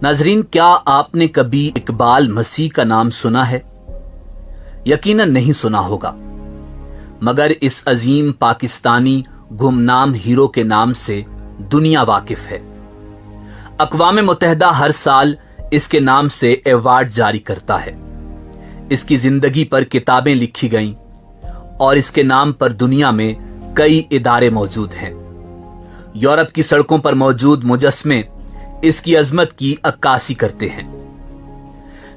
नाजरीन, क्या आपने कभी इकबाल मसीह का नाम सुना है? यकीनन नहीं सुना होगा, मगर इस अजीम पाकिस्तानी गुमनाम हीरो के नाम से दुनिया वाकिफ है। अक़वाम मुत्तहिदा हर साल इसके नाम से अवार्ड जारी करता है। इसकी जिंदगी पर किताबें लिखी गईं और इसके नाम पर दुनिया में कई इदारे मौजूद हैं। यूरोप की सड़कों पर मौजूद मुजस्मे इसकी अजमत की अक्कासी करते हैं।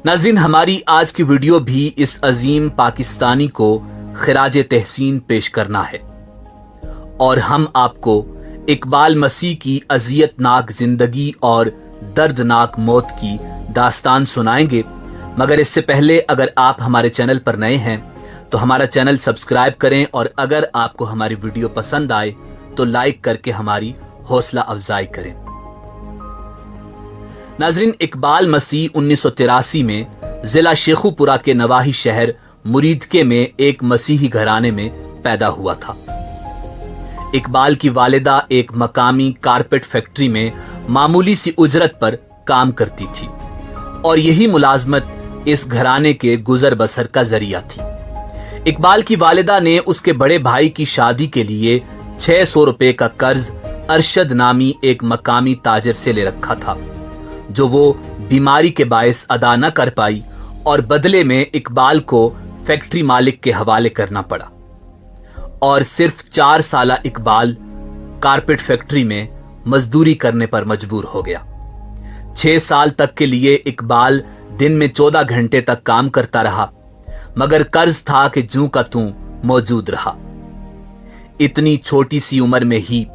नाज़रीन, हमारी आज की वीडियो भी इस अजीम पाकिस्तानी को खिराज तहसीन पेश करना है और हम आपको इकबाल मसीह की अजियतनाक जिंदगी और दर्दनाक मौत की दास्तान सुनाएंगे। मगर इससे पहले अगर आप हमारे चैनल पर नए हैं तो हमारा चैनल सब्सक्राइब करें और अगर आपको हमारी वीडियो पसंद आए तो लाइक करके हमारी हौसला अफजाई करें। नाजरीन, इकबाल मसीह 1983 में जिला शेखुपुरा के नवाही शहर मुरीदके में एक मसीही घराने में पैदा हुआ था। इकबाल की वालिदा एक मकामी कारपेट फैक्ट्री में मामूली सी उजरत पर काम करती थी और यही मुलाजमत इस घराने के गुजर बसर का जरिया थी। इकबाल की वालिदा ने उसके बड़े भाई की शादी के लिए 600 रुपए का कर्ज अरशद नामी एक मकामी ताजर से ले रखा था, जो वो बीमारी के बायस अदा न कर पाई और बदले में इकबाल को फैक्ट्री मालिक के हवाले करना पड़ा और सिर्फ 4 साल इकबाल कारपेट फैक्ट्री में मजदूरी करने पर मजबूर हो गया। 6 साल तक के लिए इकबाल दिन में 14 घंटे तक काम करता रहा, मगर कर्ज था कि जूं का तूं मौजूद रहा। इतनी छोटी सी उम्र में ही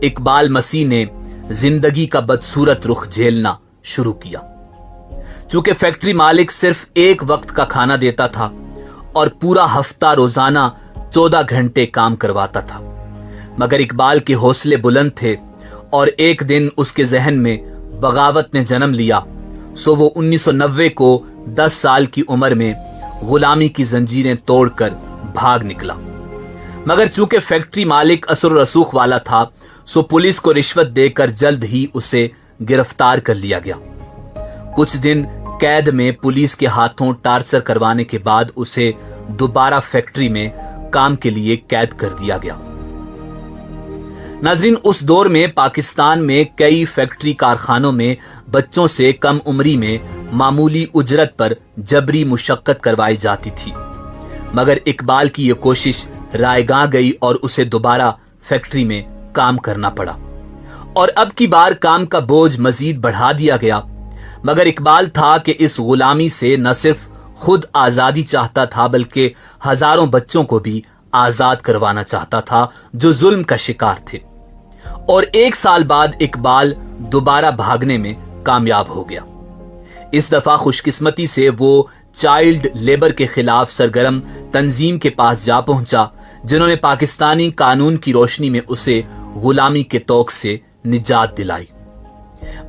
इकबाल मसीह ने जिंदगी का बदसूरत रुख झेलना शुरू किया। चूंकि फैक्ट्री मालिक सिर्फ एक वक्त का खाना देता था और पूरा हफ्ता रोजाना 14 घंटे काम करवाता था, मगर इकबाल के हौसले बुलंद थे और एक दिन उसके जहन में बगावत ने जन्म लिया। सो वो 1990 को 10 साल की उम्र में गुलामी की जंजीरें तोड़कर भाग निकला। मगर चूंकि फैक्ट्री मालिक असर रसूख वाला था, सो पुलिस को रिश्वत देकर जल्द ही उसे गिरफ्तार कर लिया गया। कुछ दिन कैद में पुलिस के हाथों टार्चर करवाने के बाद उसे दोबारा फैक्ट्री में काम के लिए कैद कर दिया गया। नाजरीन, उस दौर में पाकिस्तान में कई फैक्ट्री कारखानों में बच्चों से कम उम्री में मामूली उजरत पर जबरी मुशक्कत करवाई जाती थी, मगर इकबाल की यह कोशिश रायगां गई और उसे दोबारा फैक्ट्री में काम करना पड़ा और अब की बार काम का बोझ मजीद बढ़ा दिया गया। मगर इकबाल था कि इस गुलामी से न सिर्फ खुद आजादी चाहता था बल्कि हजारों बच्चों को भी आजाद करवाना चाहता था जो जुल्म का शिकार थे। और 1 साल बाद इकबाल दोबारा भागने में कामयाब हो गया। इस दफा खुशकिस्मती से वो चाइल्ड लेबर के खिलाफ सरगर्म तंजीम के पास जा पहुंचा, जिन्होंने पाकिस्तानी कानून की रोशनी में उसे गुलामी के तौक से निजात दिलाई।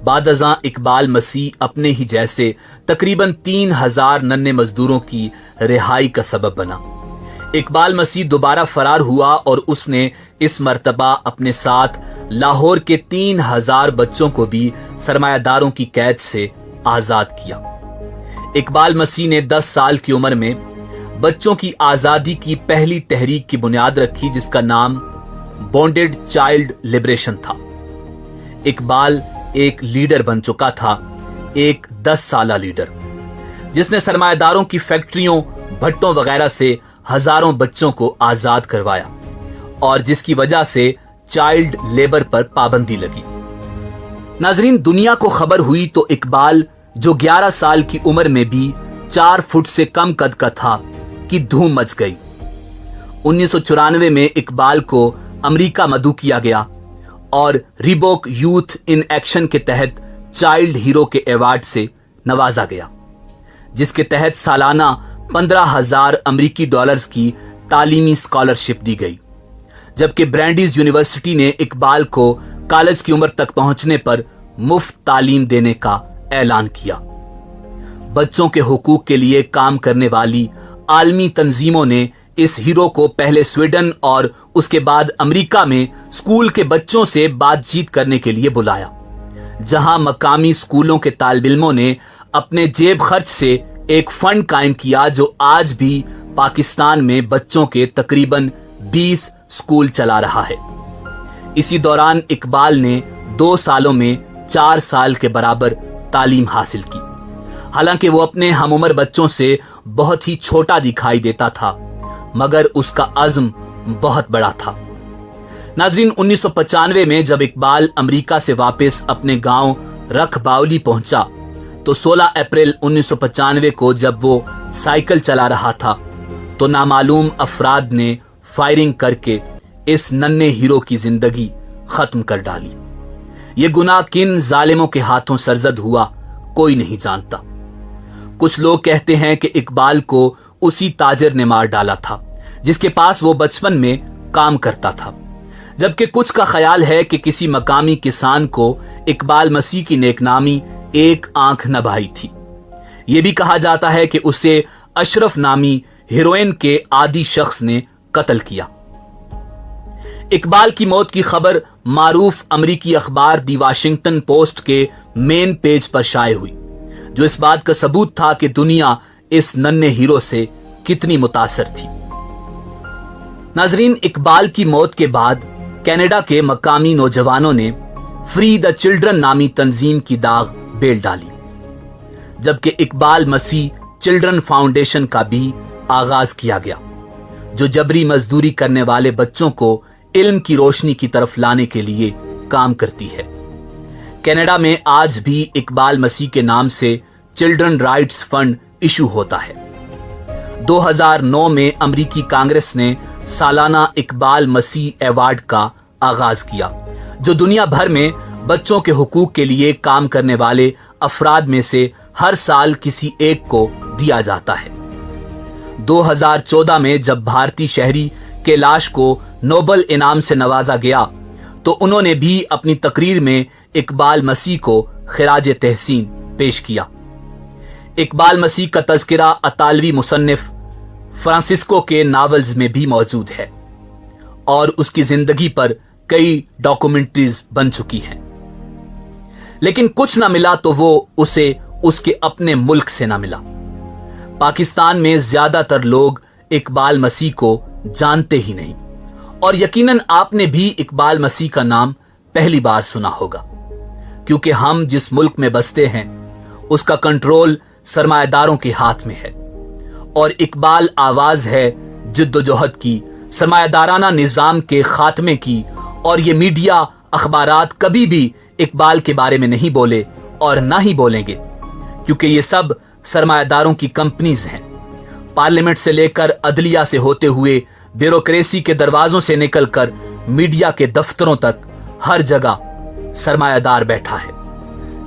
बादअज़ां इकबाल मसीह अपने ही जैसे तकरीबन 3000 नन्हे मजदूरों की रिहाई का सबब बना। इकबाल मसीह दोबारा फरार हुआ और उसने इस मर्तबा अपने साथ लाहौर के 3000 बच्चों को भी सरमायादारों की कैद से आजाद किया। इकबाल मसीह ने 10 साल की उम्र में बच्चों की आजादी की पहली तहरीक की बुनियाद रखी, जिसका नाम बॉन्डेड चाइल्ड लिबरेशन था। इकबाल एक लीडर बन चुका था, एक 10 साला लीडर, जिसने सरमायादारों की फैक्ट्रियों, भट्टों वगैरह से हजारों बच्चों को आजाद करवाया और जिसकी वजह से चाइल्ड लेबर पर पाबंदी लगी। नाजरीन, दुनिया को खबर हुई तो इकबाल, जो 11 साल की उम्र में भी 4 फुट से कम कद का था, की धूम मच गई। 1994 में इकबाल को अमेरिका मदऊ किया गया और रिबॉक यूथ इन एक्शन के तहत चाइल्ड हीरो के अवार्ड से नवाजा गया, जिसके तहत सालाना 15,000 अमेरिकी डॉलर्स की तालीमी स्कॉलरशिप दी गई, जबकि ब्रैंडीज यूनिवर्सिटी ने इकबाल को कॉलेज की उम्र तक पहुंचने पर मुफ्त तालीम देने का ऐलान किया। बच्चों के हुकूक के लिए काम करने वाली आलमी तंजीमों ने इस हीरो को पहले स्वीडन और उसके बाद अमेरिका में स्कूल के बच्चों से बातचीत करने के लिए बुलाया, जहां मकामी स्कूलों के तालिब इल्मों ने अपने जेब खर्च से एक फंड कायम किया जो आज भी पाकिस्तान में बच्चों के तकरीबन 20 स्कूल चला रहा है। इसी दौरान इकबाल ने 2 सालों में 4 साल के बराबर तालीम हासिल की। हालांकि वो अपने हमउम्र बच्चों से बहुत ही छोटा दिखाई देता था, मगर उसका अज़्म बहुत बड़ा था। नाज़रीन, 1995 में जब इकबाल अमेरिका से वापस अपने गांव रखबावली पहुंचा तो 16 अप्रैल 1995 को जब वो साइकिल चला रहा था तो नामालूम अफराद ने फायरिंग करके इस नन्हे हीरो की जिंदगी खत्म कर डाली। ये गुनाह किन जालिमों के हाथों सरजद हुआ कोई नहीं जानता। कुछ लोग कहते हैं कि इकबाल को उसी ताजिर ने मार डाला था जिसके पास वो बचपन में काम करता था, जबकि कुछ का ख्याल है कि किसी मकामी किसान को इकबाल मसीह की नेकनामी एक आंख न भाई थी। यह भी कहा जाता है कि उसे अशरफ नामी हीरोइन के आदी शख्स ने कत्ल किया। इकबाल की मौत की खबर मारूफ अमरीकी अखबार दी वाशिंगटन पोस्ट के मेन पेज पर शाये हुई, जो इस बात का सबूत था कि दुनिया इस नन्हे हीरो से कितनी मुतासर थी। नाजरीन, इकबाल की मौत के बाद कनाडा के मकामी नौजवानों ने फ्री द चिल्ड्रन नामी तंजीम की दाग बेल डाली, जबकि इकबाल मसीह चिल्ड्रन फाउंडेशन का भी आगाज किया गया, जो जबरी मजदूरी करने वाले बच्चों को इल्म की रोशनी की तरफ लाने के लिए काम करती है। कनाडा में आज भी इकबाल मसीह के नाम से चिल्ड्रन राइट्स फंड इशू होता है। 2009 में अमेरिकी कांग्रेस ने सालाना इकबाल मसीह अवार्ड का आगाज किया, जो दुनिया भर में बच्चों के हुकूक के लिए काम करने वाले अफराद में से हर साल किसी एक को दिया जाता है। 2014 में जब भारतीय शहरी कैलाश को नोबल इनाम से नवाजा गया तो उन्होंने भी अपनी तकरीर में इकबाल मसीह को खिराज तहसीन पेश किया। इकबाल मसीह का तज़किरा अतालवी मुसन्निफ फ्रांसिस्को के नावल्स में भी मौजूद है और उसकी जिंदगी पर कई डॉक्यूमेंट्रीज बन चुकी हैं, लेकिन कुछ ना मिला तो वो उसे उसके अपने मुल्क से ना मिला। पाकिस्तान में ज्यादातर लोग इकबाल मसीह को जानते ही नहीं और यकीनन आपने भी इकबाल मसीह का नाम पहली बार सुना होगा, क्योंकि हम जिस मुल्क में बसते हैं उसका कंट्रोल सरमायादारों के हाथ में है और इकबाल आवाज है जिद्दोजहद की, सरमायादाराना निजाम के खात्मे की। और ये मीडिया अखबारात कभी भी इकबाल के बारे में नहीं बोले और ना ही बोलेंगे, क्योंकि ये सब सरमायादारों की कंपनीज हैं। पार्लियामेंट से लेकर अदलिया से होते हुए ब्यूरोक्रेसी के दरवाजों से निकलकर मीडिया के दफ्तरों तक हर जगह सरमायादार बैठा है।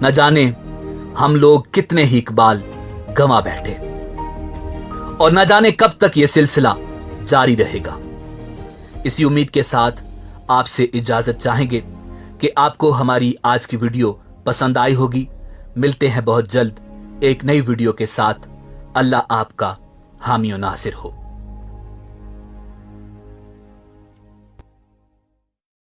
न जाने हम लोग कितने ही इकबाल गंवा बैठे और न जाने कब तक यह सिलसिला जारी रहेगा। इसी उम्मीद के साथ आपसे इजाजत चाहेंगे कि आपको हमारी आज की वीडियो पसंद आई होगी। मिलते हैं बहुत जल्द एक नई वीडियो के साथ। अल्लाह आपका हामी और नासिर हो।